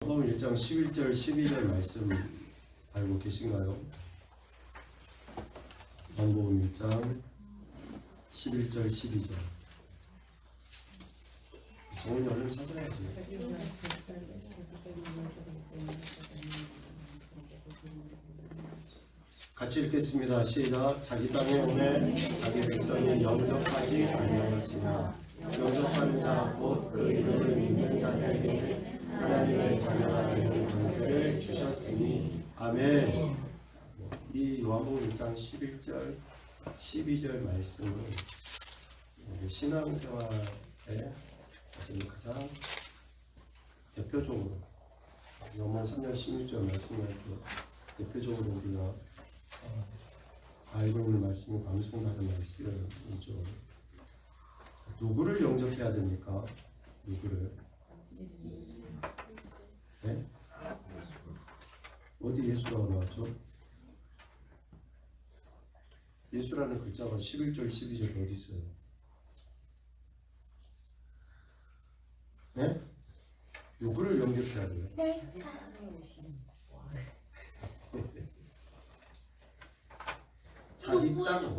요한복음 1장 11절 12절 말씀 알고 계신가요? 요한복음 1장 11절 12절. 정훈이 얼른 찾아야지. 같이 읽겠습니다. 시작. 자기 땅에 오매 자기 백성이 영접하지 아니하였으나 영접하는 자 곧 그 이름을 믿는 자들에게 하나님의 자녀가 되는 권세를 주셨으니. 아멘. 이 요한복음 1장 11절 12절 말씀은 신앙생활에 가장 대표적으로 요한 3장 16절 말씀을 대표적으로 우리가 알고 있는 말씀이 방송하는 말씀이죠. 누구를 영접해야 됩니까? 누구를? 네? 어디 예수라고 나왔죠? 예수라는 글자가 11절 12절 어디 있어요? 네? 누구를 영접해야 돼요? 자기 땅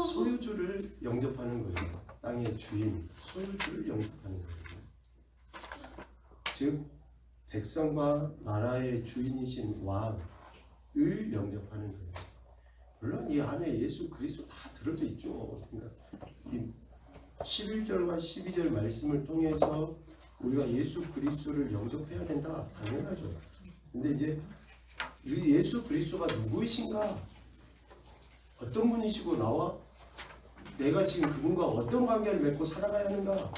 소유주를 영접하는 거예요. 땅의 주인, 소유주를 영접하는 거예요. 즉 백성과 나라의 주인이신 왕을 영접하는 거예요. 물론 이 안에 예수 그리스도 다 들어져 있죠. 그러니까 이 11절과 12절 말씀을 통해서 우리가 예수 그리스도를 영접해야 된다. 당연하죠. 근데 이제 예수 그리스도가 누구이신가? 어떤 분이시고 나와 내가 지금 그분과 어떤 관계를 맺고 살아가야 하는가?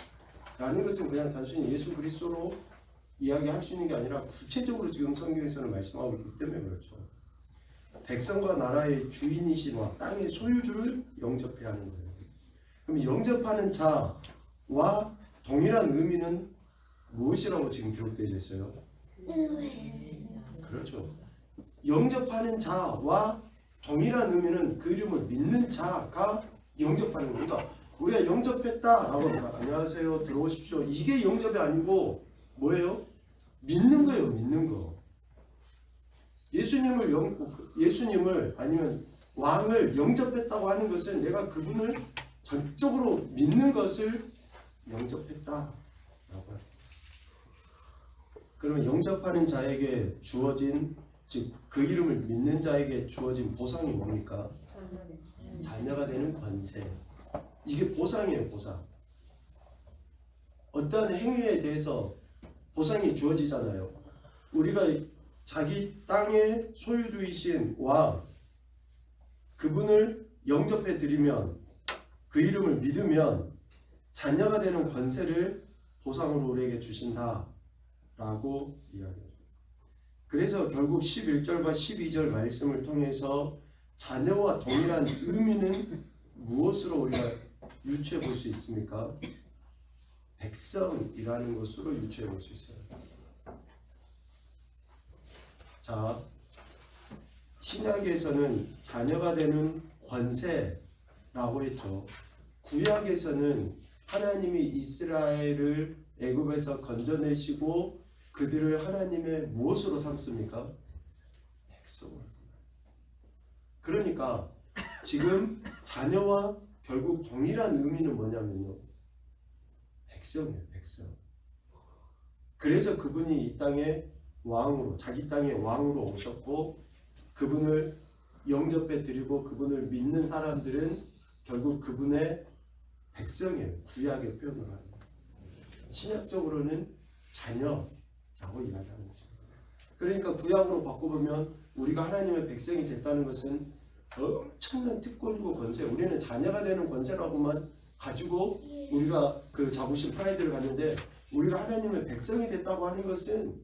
라는 것은 그냥 단순히 예수 그리스도로 이야기할 수 있는 게 아니라 구체적으로 지금 성경에서는 말씀하고 있기 때문에 그렇죠. 백성과 나라의 주인이신 왕, 땅의 소유주를 영접해야 하는 거예요. 그럼 영접하는 자와 동일한 의미는 무엇이라고 지금 기록되어 있어요? 그렇죠. 영접하는 자와 동일한 의미는 그 이름을 믿는 자가 영접하는 겁니다. 그러니까 우리가 영접했다라고 하니까 안녕하세요 들어오십시오 이게 영접이 아니고 뭐예요? 믿는 거예요. 믿는 거. 예수님을 아니면 왕을 영접했다고 하는 것은 내가 그분을 전적으로 믿는 것을 영접했다라고 해요. 그러면 영접하는 자에게 주어진 즉 그 이름을 믿는 자에게 주어진 보상이 뭡니까? 자녀가 되는 권세. 이게 보상이에요. 보상. 어떤 행위에 대해서 보상이 주어지잖아요. 우리가 자기 땅의 소유주이신 왕 그분을 영접해 드리면 그 이름을 믿으면 자녀가 되는 권세를 보상으로 우리에게 주신다라고 이야기해요. 그래서 결국 11절과 12절 말씀을 통해서 자녀와 동일한 의미는 무엇으로 우리가 유추해 볼 수 있습니까? 백성이라는 것으로 유추해 볼 수 있어요. 자, 신약에서는 자녀가 되는 권세라고 했죠. 구약에서는 하나님이 이스라엘을 애굽에서 건져내시고 그들을 하나님의 무엇으로 삼습니까? 백성으로 삼습니다. 그러니까 지금 자녀와 결국 동일한 의미는 뭐냐면요. 백성이에요. 백성. 그래서 그분이 이 땅에 왕으로 자기 땅의 왕으로 오셨고 그분을 영접해 드리고 그분을 믿는 사람들은 결국 그분의 백성이에요. 구약의 표현을 하는 거예요. 신약적으로는 자녀라고 이야기하는 거죠. 그러니까 구약으로 바꿔보면 우리가 하나님의 백성이 됐다는 것은 엄청난 특권이고 권세. 우리는 자녀가 되는 권세라고만 가지고 우리가 그 자부심 프라이드를 갖는데 우리가 하나님의 백성이 됐다고 하는 것은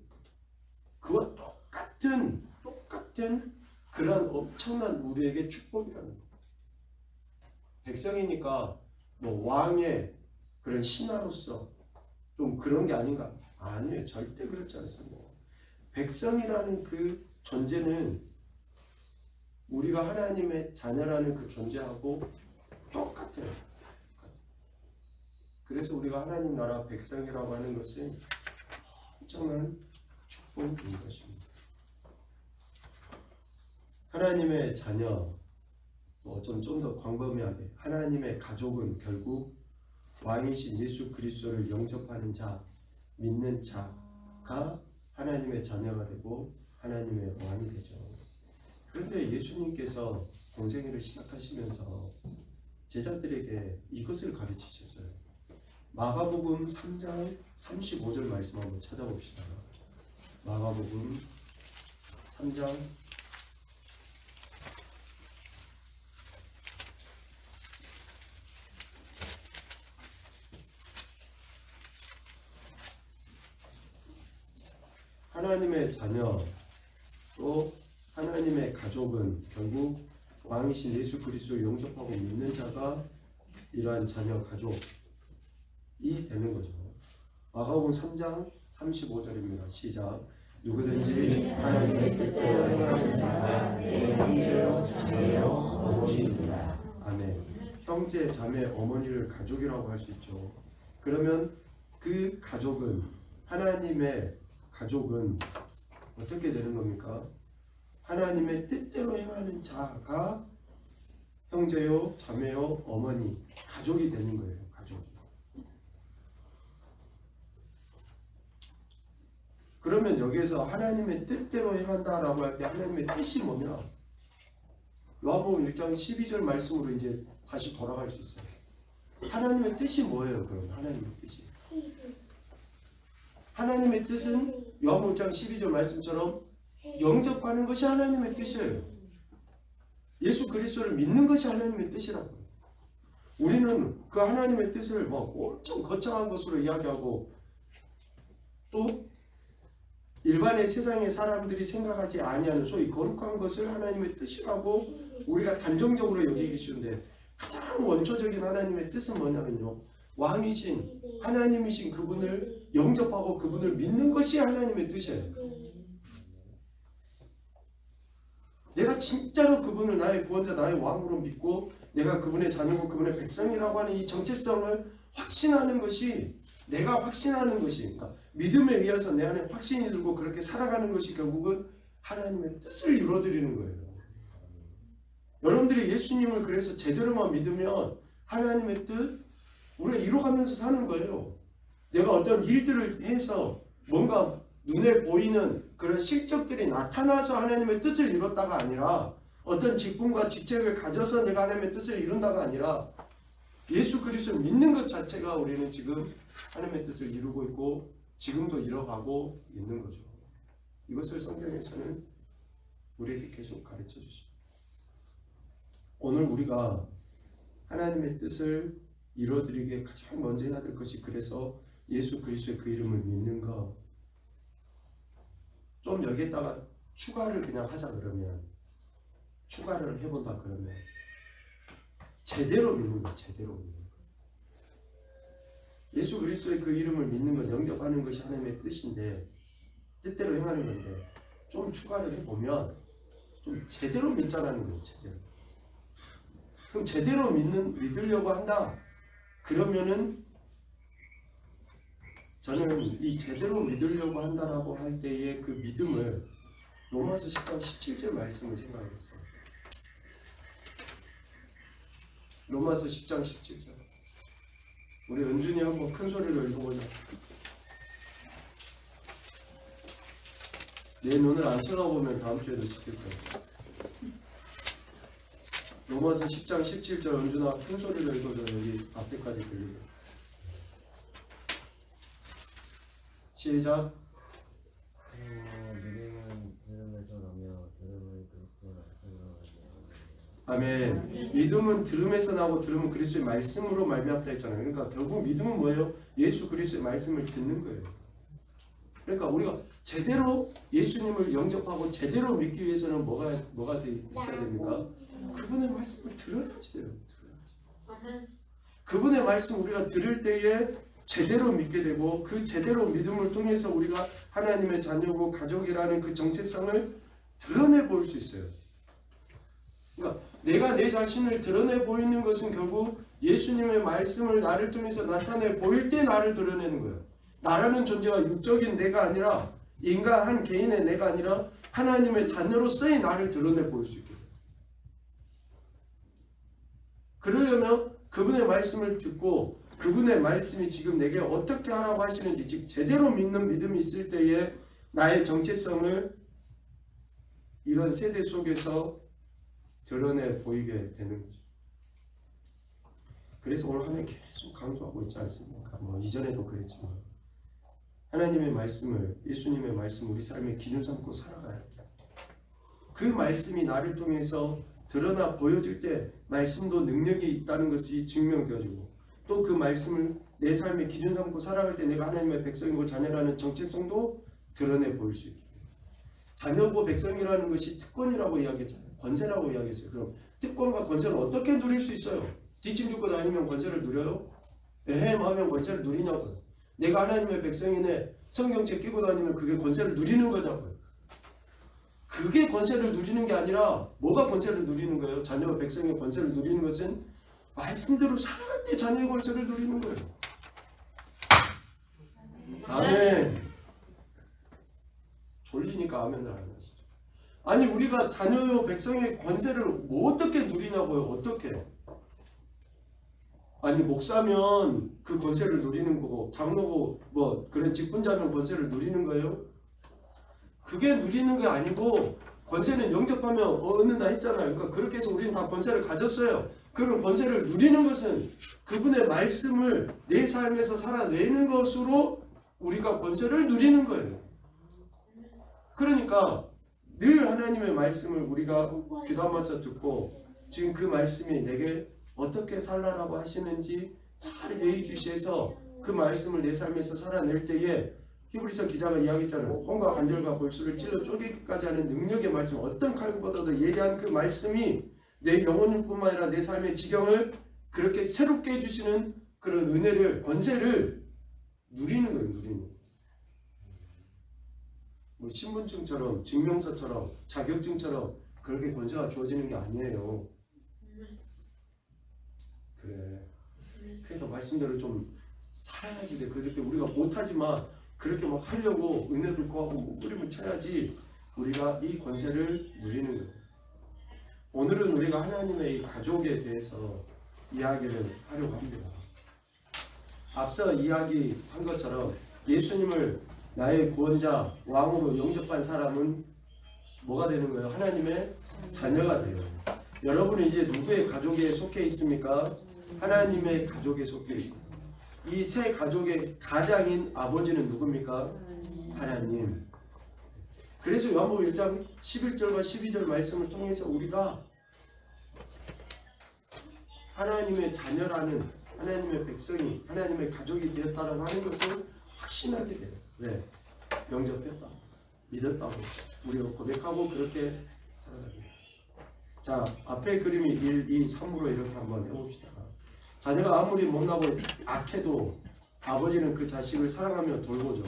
그와 똑같은 그런 엄청난 우리에게 축복이라는 거예요. 백성이니까 뭐 왕의 그런 신하로서 좀 그런 게 아닌가? 아니에요. 절대 그렇지 않습니다. 백성이라는 그 존재는 우리가 하나님의 자녀라는 그 존재하고 똑같아요. 그래서 우리가 하나님 나라 백성이라고 하는 것은 엄청난 축복 축복인 것입니다. 하나님의 자녀, 좀 더 광범위하게 하나님의 가족은 결국 왕이신 예수 그리스도를 영접하는 자, 믿는 자가 하나님의 자녀가 되고 하나님의 왕이 되죠. 그런데 예수님께서 공생애를 시작하시면서 제자들에게 이것을 가르치셨어요. 마가복음 3장 35절 말씀 한번 찾아봅시다. 마가복음 3장 하나님의 자녀 또 하나님의 가족은 결국 왕이신 예수 그리스도를 영접하고 믿는 자가 이러한 자녀 가족이 되는 거죠. 마가복음 3장 35절입니다. 시작. 누구든지 하나님의 뜻대로 행하는 자가 내 형제요 자매요 어머니이니라. 아멘. 형제 자매 어머니를 가족이라고 할 수 있죠. 그러면 그 가족은 하나님의 가족은 어떻게 되는 겁니까? 하나님의 뜻대로 행하는 자가 형제요, 자매요, 어머니, 가족이 되는 거예요. 가족이. 그러면 여기에서 하나님의 뜻대로 행한다라고 할 때 하나님의 뜻이 뭐냐? 요한복음 1장 12절 말씀으로 이제 다시 돌아갈 수 있어요. 하나님의 뜻이 뭐예요? 그럼 하나님의 뜻이. 하나님의 뜻은 요한복음 1장 12절 말씀처럼 영접하는 것이 하나님의 뜻이에요. 예수 그리스도를 믿는 것이 하나님의 뜻이라고요. 우리는 그 하나님의 뜻을 엄청 거창한 것으로 이야기하고 또 일반의 세상의 사람들이 생각하지 아니하는 소위 거룩한 것을 하나님의 뜻이라고 우리가 단정적으로 여기기 쉬운데 가장 원초적인 하나님의 뜻은 뭐냐면요. 왕이신 하나님이신 그분을 영접하고 그분을 믿는 것이 하나님의 뜻이에요. 내가 진짜로 그분을 나의 구원자 나의 왕으로 믿고 내가 그분의 자녀고 그분의 백성이라고 하는 이 정체성을 확신하는 것이 내가 확신하는 것이 그러니까 믿음에 의해서 내 안에 확신이 들고 그렇게 살아가는 것이 결국은 하나님의 뜻을 이루어드리는 거예요. 여러분들이 예수님을 그래서 제대로만 믿으면 하나님의 뜻 우리가 이루어가면서 사는 거예요. 내가 어떤 일들을 해서 뭔가 눈에 보이는 그런 실적들이 나타나서 하나님의 뜻을 이뤘다가 아니라 어떤 직분과 직책을 가져서 내가 하나님의 뜻을 이룬다가 아니라 예수 그리스도를 믿는 것 자체가 우리는 지금 하나님의 뜻을 이루고 있고 지금도 이뤄가고 있는 거죠. 이것을 성경에서는 우리에게 계속 가르쳐 주십니다. 오늘 우리가 하나님의 뜻을 이뤄드리기에 가장 먼저 해야 될 것이 그래서 예수 그리스도의 그 이름을 믿는 것. 좀 여기에다가 추가를 그냥 하자 그러면 추가를 해본다 그러면 제대로 믿는 것, 제대로 믿는 것. 예수 그리스도의 그 이름을 믿는 것, 영접하는 것이 하나님의 뜻인데 뜻대로 행하는 건데 좀 추가를 해보면 좀 제대로 믿자라는 거예요. 제대로. 그럼 제대로 믿으려고 한다. 그러면은 저는 이 제대로 믿으려고 한다라고 할 때의 그 믿음을 로마서 10장 17절 말씀을 생각해봤어요. 로마서 10장 17절. 우리 은준이 한번 큰 소리로 읽어보자. 내 눈을 안 쳐다보면 다음 주에도 시킬 거야. 로마서 10장 17절 은준아 큰 소리로 읽어줘. 여기 앞에까지 들리게. 시작. 믿음은 들음에서 나며 들음은 그리스도의 말씀으로 말미암아. 아멘. 믿음은 들음에서 나고 들음은 그리스도의 말씀으로 말미암다 했잖아요. 그러니까 결국 믿음은 뭐예요? 예수 그리스도의 말씀을 듣는 거예요. 그러니까 우리가 제대로 예수님을 영접하고 제대로 믿기 위해서는 뭐가 있어야 됩니까? 그분의 말씀을 들어야지 돼요. 들어야지. 그분의 말씀 우리가 들을 때에 제대로 믿게 되고 그 제대로 믿음을 통해서 우리가 하나님의 자녀고 가족이라는 그 정체성을 드러내 보일 수 있어요. 그러니까 내가 내 자신을 드러내 보이는 것은 결국 예수님의 말씀을 나를 통해서 나타내 보일 때 나를 드러내는 거예요. 나라는 존재가 육적인 내가 아니라 인간 한 개인의 내가 아니라 하나님의 자녀로서의 나를 드러내 보일 수 있게 돼요. 그러려면 그분의 말씀을 듣고 그분의 말씀이 지금 내게 어떻게 하라고 하시는지 즉 제대로 믿는 믿음이 있을 때에 나의 정체성을 이런 세대 속에서 드러내 보이게 되는 거죠. 그래서 오늘 하나님 계속 강조하고 있지 않습니까? 뭐 이전에도 그랬지만 하나님의 말씀을, 예수님의 말씀 우리 삶의 기준 삼고 살아가야 돼요. 그 말씀이 나를 통해서 드러나 보여질 때 말씀도 능력이 있다는 것이 증명되어지고 또 그 말씀을 내 삶의 기준 삼고 살아갈 때 내가 하나님의 백성이고 자녀라는 정체성도 드러내 보일 수 있게 돼요. 자녀고 백성이라는 것이 특권이라고 이야기했잖아요. 권세라고 이야기했어요. 그럼 특권과 권세를 어떻게 누릴 수 있어요? 뒷짐 짚고 다니면 권세를 누려요? 하면 권세를 누리냐고요. 내가 하나님의 백성이네 성경책 끼고 다니면 그게 권세를 누리는 거냐고요. 그게 권세를 누리는 게 아니라 뭐가 권세를 누리는 거예요? 자녀와 백성의 권세를 누리는 것은 말씀대로 살아갈 때 자녀의 권세를 누리는 거예요. 아멘. 졸리니까 아멘을 안 하시죠. 아니 우리가 자녀와 백성의 권세를 뭐 어떻게 누리냐고요. 어떻게? 아니 목사면 그 권세를 누리는 거고 장로고 뭐 그런 직분자면 권세를 누리는 거예요? 그게 누리는 게 아니고 권세는 영접하면 얻는다 했잖아요. 그러니까 그렇게 해서 우리는 다 권세를 가졌어요. 그럼 권세를 누리는 것은 그분의 말씀을 내 삶에서 살아내는 것으로 우리가 권세를 누리는 거예요. 그러니까 늘 하나님의 말씀을 우리가 귀담아서 듣고 지금 그 말씀이 내게 어떻게 살라라고 하시는지 잘 예의주시해서 그 말씀을 내 삶에서 살아낼 때에 히브리서 기자가 이야기했잖아요. 혼과 관절과 골수를 찔러 쪼개기까지 하는 능력의 말씀, 어떤 칼보다도 예리한 그 말씀이 내 영혼뿐만 아니라 내 삶의 지경을 그렇게 새롭게 해주시는 그런 은혜를, 권세를 누리는 거예요. 누리는 거예요. 뭐 신분증처럼 증명서처럼 자격증처럼 그렇게 권세가 주어지는 게 아니에요. 그래. 그러니까 말씀대로 좀 살아야지 돼. 그렇게 우리가 못하지만 그렇게 막 하려고 은혜를 구하고 목부림을 쳐야지 우리가 이 권세를 누리는 거예요. 오늘은 우리가 하나님의 이 가족에 대해서 이야기를 하려고 합니다. 앞서 이야기한 것처럼 예수님을 나의 구원자, 왕으로 영접한 사람은 뭐가 되는 거예요? 하나님의 자녀가 돼요. 여러분은 이제 누구의 가족에 속해 있습니까? 하나님의 가족에 속해 있습니다. 이 세 가족의 가장인 아버지는 누굽니까? 하나님. 그래서 요한복음 1장 11절과 12절 말씀을 통해서 우리가 하나님의 자녀라는 하나님의 백성이 하나님의 가족이 되었다라고 하는 것을 확신하게 돼요. 왜? 영접했다, 믿었다고 우리가 고백하고 그렇게 살아갑니다. 자, 앞에 그림이 1, 2, 3으로 이렇게 한번 해봅시다. 자녀가 아무리 못나고 악해도 아버지는 그 자식을 사랑하며 돌보죠.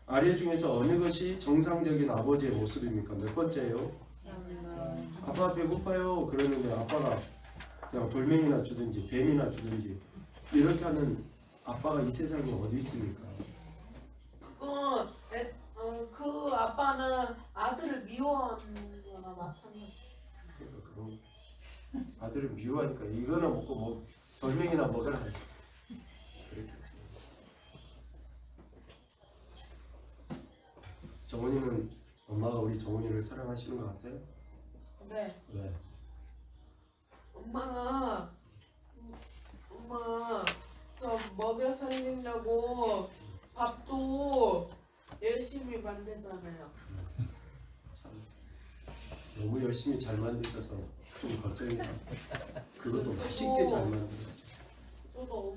아래 중에서 어느 것이 정상적인 아버지의 모습입니까? 몇 번째예요? 아빠 배고파요. 그러는데 아빠가 그냥 돌멩이나 주든지 뱀이나 주든지 이렇게 하는 아빠가 이 세상에 어디 있습니까? 그 아빠는 아들을 미워하는 거나 마찬가지. 그러니까 그럼 아들을 미워하니까 이거나 먹고 뭐 돌멩이나 먹으라. 그렇게 정훈이는 엄마가 우리 정훈이를 사랑하시는 것 같아요? 네. 왜? 엄마 저 먹여 살리려고 밥도 열심히 만들잖아요. 참 너무 열심히 잘 만드셔서 좀 걱정이다. 그것도 맛있게 잘 만드셨죠. 저도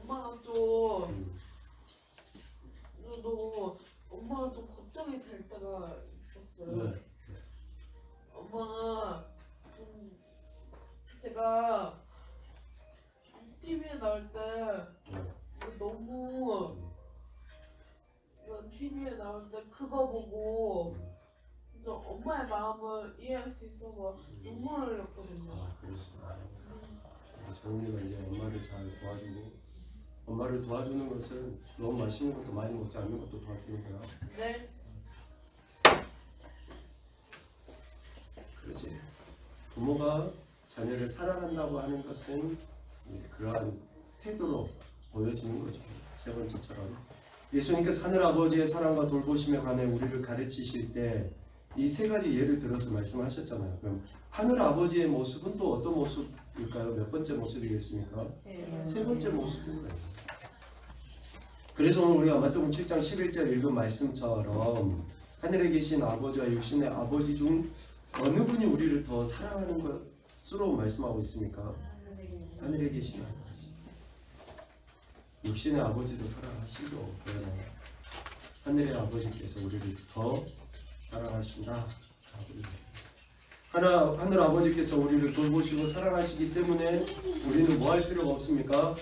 엄마가 좀 걱정이 될 때가 있었어요. 네. 엄마 제가 TV에 나올 때 너무 TV에 나올 때 그거 보고 진짜 엄마의 마음을 이해할 수 있어서 눈물을 흘렸거든요. 아, 그렇습니다. 정훈이가 이제 엄마를 잘 도와주고 엄마를 도와주는 것은 너무 맛있는 것도 많이 먹지 않는 것도 도와주는 거야. 네. 부모가 자녀를 사랑한다고 하는 것은 그러한 태도로 보여지는 거죠. 세 번째처럼 예수님께서 하늘 아버지의 사랑과 돌보심에 관해 우리를 가르치실 때 이 세 가지 예를 들어서 말씀하셨잖아요. 그럼 하늘 아버지의 모습은 또 어떤 모습일까요? 몇 번째 모습이겠습니까? 세 번째 모습인 거예요. 그래서 오늘 우리가 마태복음 7장 11절 읽은 말씀처럼 하늘에 계신 아버지와 육신의 아버지 중 어느 분이 우리를 더 사랑하는 것으로 말씀하고 있습니까? 하늘에 계신 아버지. 육신의 아버지도 사랑하시고 그러나 하늘의 아버지께서 우리를 더 사랑하신다. 하늘 아버지께서 우리를 돌보시고 사랑하시기 때문에 우리는 뭐 할 필요가 없습니까?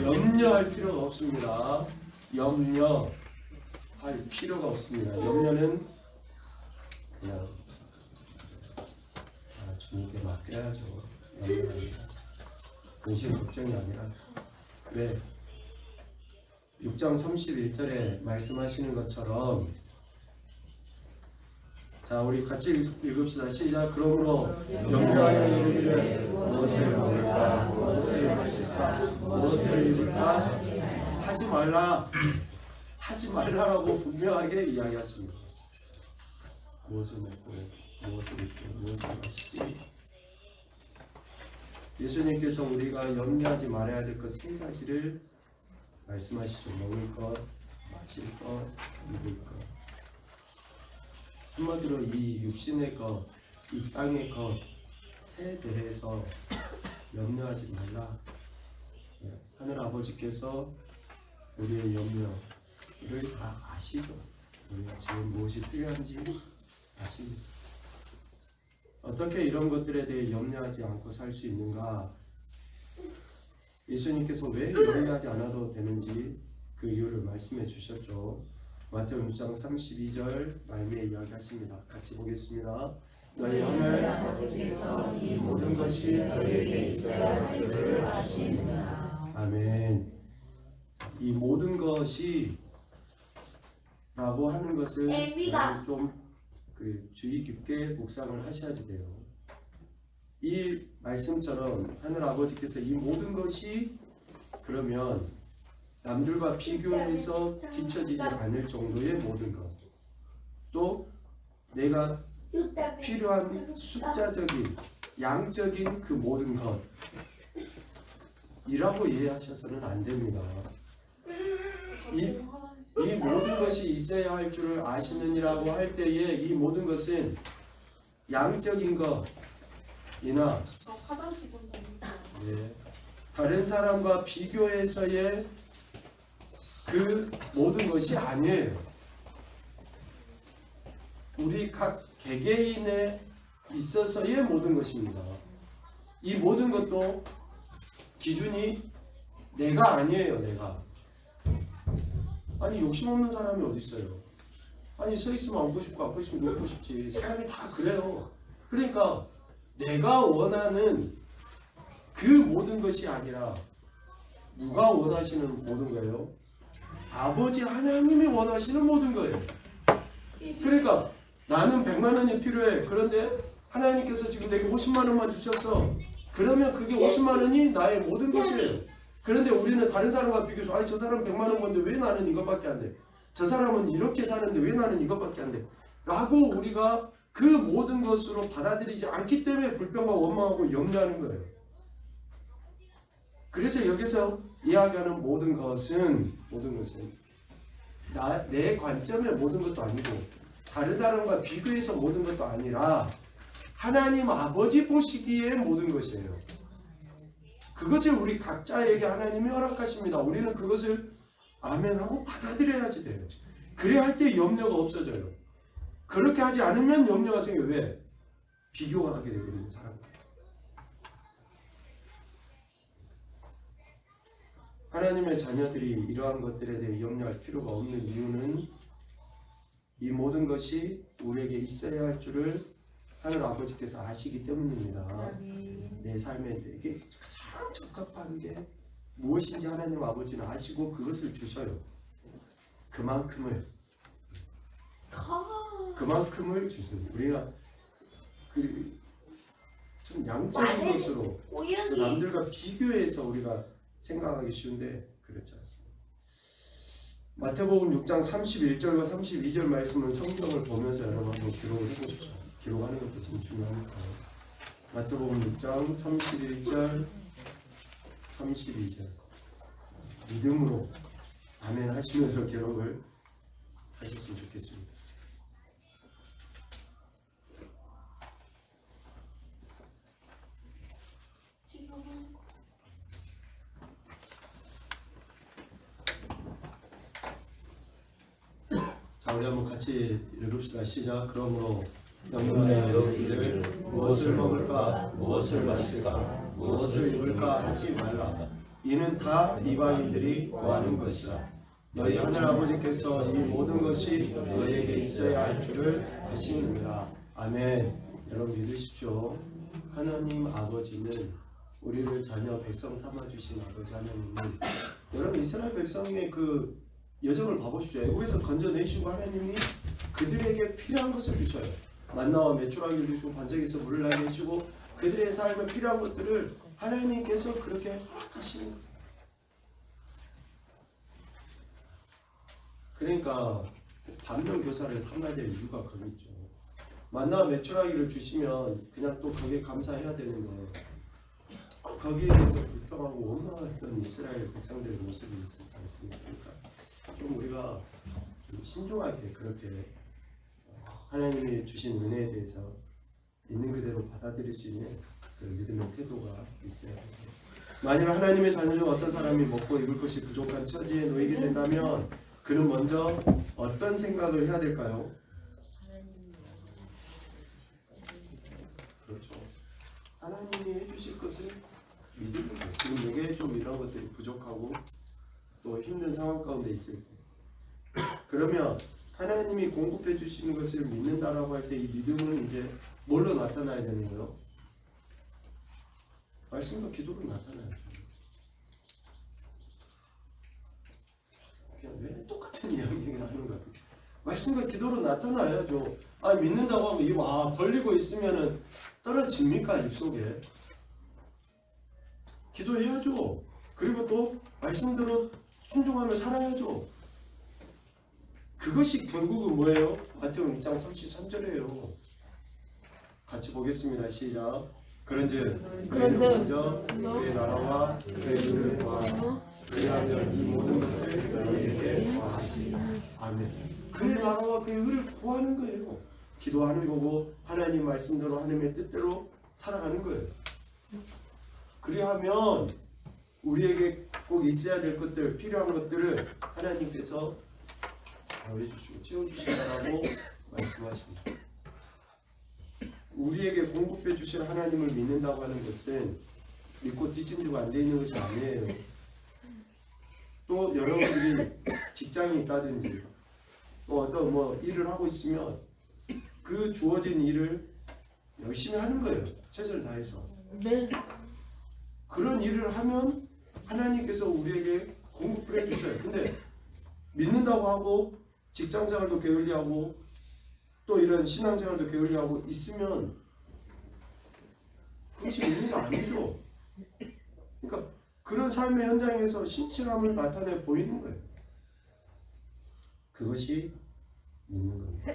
염려할 필요가 없습니다. 염려할 필요가 없습니다. 염려는 그냥 주님께 맡겨야죠. 염려는 근심 걱정이 아니라 왜? 6장 31절에 말씀하시는 것처럼 자 우리 같이 읽읍시다. 시작. 그러므로 염려하여 이르기를 무엇을 먹을까 무엇을 마실까 무엇을 입을까 하지 말라. 하지 말라라고 분명하게 이야기하십니다. 무엇을 먹고 무엇을 입고 무엇을 마시기. 예수님께서 우리가 염려하지 말아야 될 것 세 가지를 말씀하시죠. 먹을 것, 마실 것, 입을 것. 한마디로 이 육신의 것, 이 땅의 것에 대해서 염려하지 말라. 하늘 아버지께서 우리의 염려를 다 아시죠. 우리가 지금 무엇이 필요한지 아십니다. 어떻게 이런 것들에 대해 염려하지 않고 살 수 있는가? 예수님께서 왜 염려하지 않아도 되는지 그 이유를 말씀해 주셨죠. 마태복음 6장 32절 말미에 이야기하십니다. 같이 보겠습니다. 너희 하늘 아버지께서 이 모든 것이 너희에게 있어야 할 줄을 아시느니라. 아멘. 이 모든 것이 라고 하는 것을 좀 주의 깊게 묵상을 하셔야지 돼요. 이 말씀처럼 하늘 아버지께서 이 모든 것이 그러면 남들과 비교해서 뒤처지지 않을 정도의 모든 것, 또 내가 필요한 숫자적인 양적인 그 모든 것이라고 이해하셔서는 안 됩니다. 이 모든 것이 있어야 할 줄을 아시느니라고 할 때에 이 모든 것은 양적인 것이나 다른 사람과 비교해서의 그 모든 것이 아니에요. 우리 각 개개인에 있어서의 모든 것입니다. 이 모든 것도 기준이 내가 아니에요. 내가. 아니 욕심 없는 사람이 어디 있어요? 아니 서 있으면 앉고 싶고 앉고 싶으면 눕고 싶지. 사람이 다 그래요. 그러니까 내가 원하는 그 모든 것이 아니라 누가 원하시는 모든 거예요? 아버지 하나님이 원하시는 모든 거예요. 그러니까 나는 100만 원이 필요해. 그런데 하나님께서 지금 내게 50만 원만 주셨어. 그러면 그게 50만 원이 나의 모든 것이에요. 그런데 우리는 다른 사람과 비교해서 아니 저 사람 100만 원 번데 왜 나는 이것밖에 안 돼? 저 사람은 이렇게 사는데 왜 나는 이것밖에 안 돼? 라고 우리가 그 모든 것으로 받아들이지 않기 때문에 불평과 원망하고 염려하는 거예요. 그래서 여기서 이야기하는 모든 것은 내 관점의 모든 것도 아니고 다른 사람과 비교해서 모든 것도 아니라 하나님 아버지 보시기에 모든 것이에요. 그것을 우리 각자에게 하나님이 허락하십니다. 우리는 그것을 아멘하고 받아들여야지 돼요. 그래야 할 때 염려가 없어져요. 그렇게 하지 않으면 염려가 생겨요. 왜? 비교가 하게 되거든요. 사람들. 하나님의 자녀들이 이러한 것들에 대해 염려할 필요가 없는 이유는 이 모든 것이 우리에게 있어야 할 줄을 하늘 아버지께서 아시기 때문입니다. 내 삶에 내게 가장 적합한 게 무엇인지 하나님 아버지는 아시고 그것을 주셔요. 그만큼을 주십니다. 우리가 좀 양적인 것으로 또 우연히 남들과 비교해서 우리가 생각하기 쉬운데 그렇지 않습니다. 마태복음 6장 31절과 32절 말씀은 성경을 보면서 여러분 한번 기록을 해보십시오. 기록하는 것도 참 중요하니까. 마태복음 6장 31절 32절 믿음으로 아멘 하시면서 기록을 하셨으면 좋겠습니다. 지금은 자, 우리 한번 같이 읽읍시다. 시작. 그러므로 너희가 이르기를 무엇을 먹을까, 무엇을 마실까, 무엇을 입을까 하지 말라. 이는 다 이방인들이 구하는 것이라. 너희 하늘 아버지께서 이 모든 것이 너희에게 있어야 할 줄을 아시느니라. 아멘. 여러분 믿으십시오. 하나님 아버지는 우리를 자녀 백성 삼아주신 아버지 하나님은 여러분 이스라엘 백성의 그 여정을 봐보십시오. 애국에서 건져내시고 하나님이 그들에게 필요한 것을 주셔요. 만나와 메추라기를 주시고 반석에서 물을 나게 해주시고 그들의 삶에 필요한 것들을 하나님께서 그렇게 허락하시는 거예요. 그러니까 반면교사를 삼아야 될 이유가 거기 있죠. 만나와 메추라기를 주시면 그냥 또 거기에 감사해야 되는데 거기에 대해서 불평하고 원망했던 이스라엘 백성들의 모습이 있었지 않습니까? 그러니까 좀 우리가 좀 신중하게 그렇게 하나님이 주신 은혜에 대해서 있는 그대로 받아들일 수 있는 그 믿음의 태도가 있어야 돼요. 만일 하나님의 자녀 중 어떤 사람이 먹고 입을 것이 부족한 처지에 놓이게 된다면 그는 먼저 어떤 생각을 해야 될까요? 그렇죠. 하나님이 해주실 것을 믿는 거예요. 지금 내게 좀 이런 것들이 부족하고 또 힘든 상황 가운데 있을 때 그러면 하나님이 공급해 주시는 것을 믿는다라고 할 때 이 믿음은 이제 뭘로 나타나야 되는 거예요? 말씀과 기도로 나타나야죠. 그냥 왜 똑같은 이야기를 하는 거야? 말씀과 기도로 나타나야죠. 아 믿는다고 하고 이거 벌리고 있으면은 떨어집니까 입속에? 기도해야죠. 그리고 또 말씀대로 순종하며 살아야죠. 그것이 결국은 뭐예요? 마태복음 6장 33절이에요. 같이 보겠습니다. 시작. 그런즉 너희는 먼저 그의 나라와 그의 의를 구하라. 그리하면 이 모든 것을 너희에게 더하시리라. 아멘. 그의 나라와 그의 의를 구하는 거예요. 기도하는 거고 하나님 말씀대로 하나님의 뜻대로 살아가는 거예요. 그리하면 우리에게 꼭 있어야 될 것들, 필요한 것들을 하나님께서 더해주시고 채워주신다라고 말씀하십니다. 우리에게 공급해 주실 하나님을 믿는다고 하는 것은 믿고 뒤짐지고 앉아있는 것이 아니에요. 또 여러분들이 직장이 있다든지 또 어떤 일을 하고 있으면 그 주어진 일을 열심히 하는 거예요. 최선을 다해서. 네. 그런 일을 하면 하나님께서 우리에게 공급을 해주셔요. 근데 믿는다고 하고 직장생활도 게을리하고 또 이런 신앙생활도 게을리하고 있으면 그것이 믿는 게 아니죠. 그러니까 그런 삶의 현장에서 신실함을 나타내 보이는 거예요. 그것이 믿는 겁니다.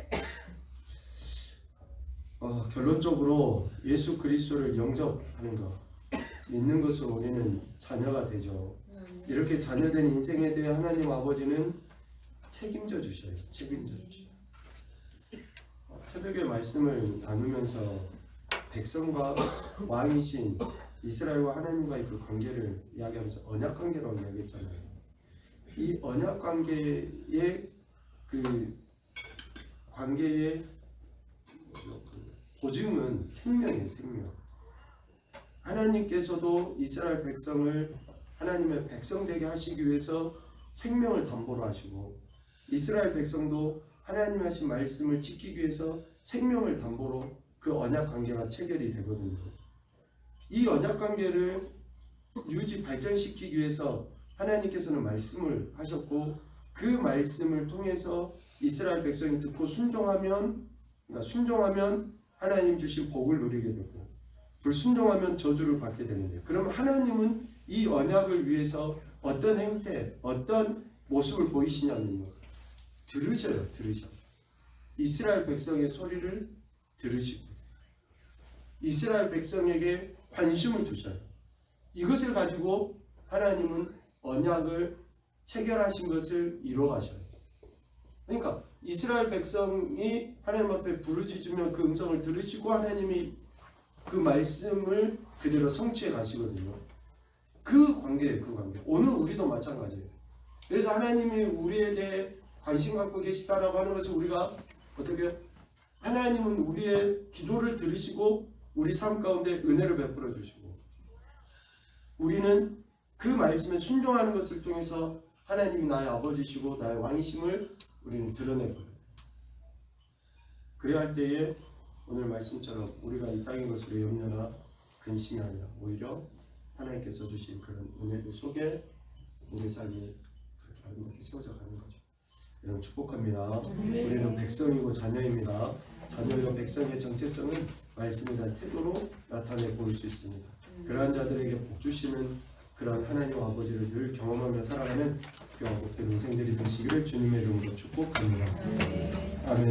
결론적으로 예수 그리스도를 영접하는 것, 믿는 것으로 우리는 자녀가 되죠. 이렇게 자녀된 인생에 대해 하나님 아버지는 책임져 주셔요. 책임져 주셔요. 새벽에 말씀을 나누면서 백성과 왕이신 이스라엘과 하나님과의 그 관계를 이야기하면서 언약 관계라고 이야기했잖아요. 이 언약 관계의 그 관계의 보증은 생명이에요. 생명. 하나님께서도 이스라엘 백성을 하나님의 백성 되게 하시기 위해서 생명을 담보로 하시고 이스라엘 백성도 하나님 하신 말씀을 지키기 위해서 생명을 담보로 그 언약 관계가 체결이 되거든요. 이 언약 관계를 유지 발전시키기 위해서 하나님께서는 말씀을 하셨고 그 말씀을 통해서 이스라엘 백성이 듣고 순종하면 하나님 주신 복을 누리게 되고 불순종하면 저주를 받게 되는데, 그럼 하나님은 이 언약을 위해서 어떤 행태, 어떤 모습을 보이시냐면요, 들으셔요. 이스라엘 백성의 소리를 들으시고 이스라엘 백성에게 관심을 두셔요. 이것을 가지고 하나님은 언약을 체결하신 것을 이루어가셔요. 그러니까 이스라엘 백성이 하나님 앞에 부르짖으면 그 음성을 들으시고 하나님이 그 말씀을 그대로 성취해 가시거든요. 그 관계예요. 그 관계. 오늘 우리도 마찬가지예요. 그래서 하나님이 우리에 대해 관심 갖고 계시다라고 하는 것을 우리가 어떻게 해요? 하나님은 우리의 기도를 들으시고 우리 삶 가운데 은혜를 베풀어 주시고, 우리는 그 말씀에 순종하는 것을 통해서 하나님이 나의 아버지시고 나의 왕이심을 우리는 드러내버려요. 그래야 할 때에 오늘 말씀처럼 우리가 이 땅의 것으로 염려나 근심이 아니라 오히려 하나님께서 주신 그런 은혜들 속에 우리 삶이 그렇게 아름답게 세워져 가는 거죠. 여러분 축복합니다. 우리는 백성이고 자녀입니다. 자녀요 백성의 정체성은 말씀에 대한 태도로 나타내 보일 수 있습니다. 그러한 자들에게 복 주시는 그런 하나님 아버지를 늘 경험하며 살아가는 귀한 복된 인생들이 되시기를 주님의 이름으로 축복합니다. 아멘.